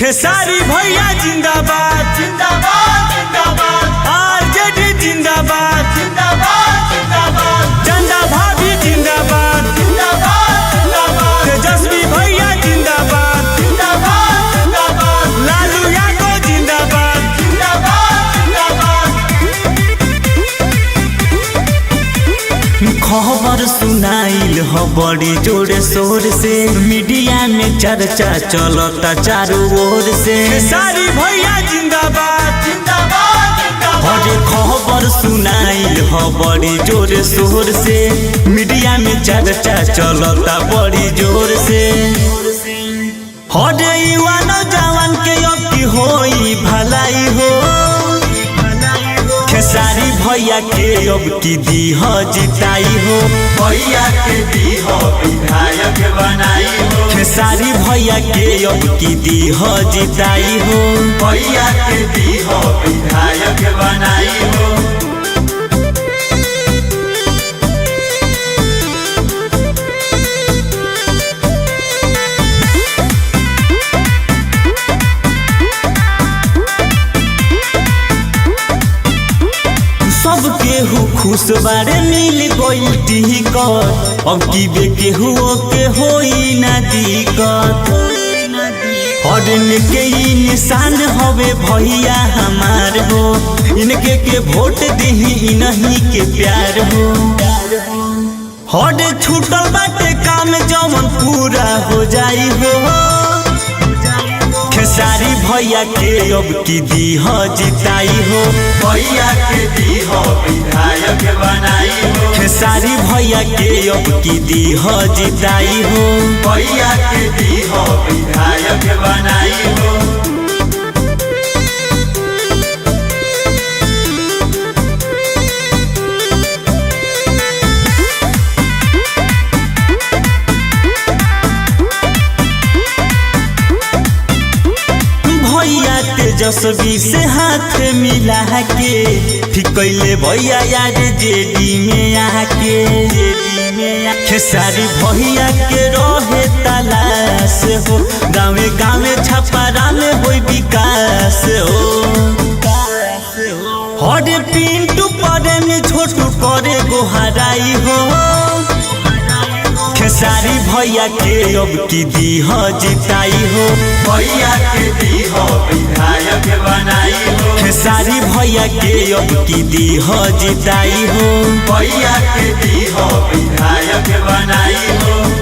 खेसारी भैया जिंदाबाद जिंदाबाद जिंदाबाद आरजेडी जिंदाबाद जिंदाबाद जिंदाबाद चंदा भाभी जिंदाबाद जिंदाबाद जिंदाबाद तेजस्वी भैया जिंदाबाद जिंदाबाद जिंदाबाद लालू यादव जिंदाबाद खबर सुनाइल हो बड़ी जोर शोर से मीडिया में चर्चा चलता चारों ओर से खेसारी भैया जिंदाबाद जिंदाबाद हरे खबर सुनाइल हो बड़ी जोर शोर से मीडिया में चर्चा चलता बड़ी जोर से हरे युवा नौजवान के अब की होई भलाई हो खेसारी भैया के अब की दी हो जिताई हो भैया के दी हो विधायक बनाई हो खेसारी भैया के अब की दी हो जिताई हो भैया के दी हो विधायक बनाई हो सब केहू खुश बारे मिल गइल टिकट अब की बे केहू के होई ना दिक्कत हरन के ही निशान हवे भैया हमार हो इनके के वोट दही इन्हीं के प्यार हो हर छूटल बाटे काम जवन पूरा हो जाई हो खेसारी भैया के अब की दी हो जिताई हो भैया के दी हो विधायक बनाई हो खेसारी भैया के अब की दी हो जिताई हो भैया के दी हो विधायक बनाई हो भैया तेजस्वी से हाथ मिला के फिकैले भैया यार जेडी में आके खेसारी भैया के रहे तलाश हो गाँवे गाँवे छपरा में हो विकास हो हरे पिंटू पड़े में छोटू करे गोहराई हो खेसारी भैया के अब की दी हो जिताई हो भैया के दी हो विधायक बनाई हो खेसारी भैया के अब की दी हो जिताई हो भैया के दी हो विधायक बनाई हो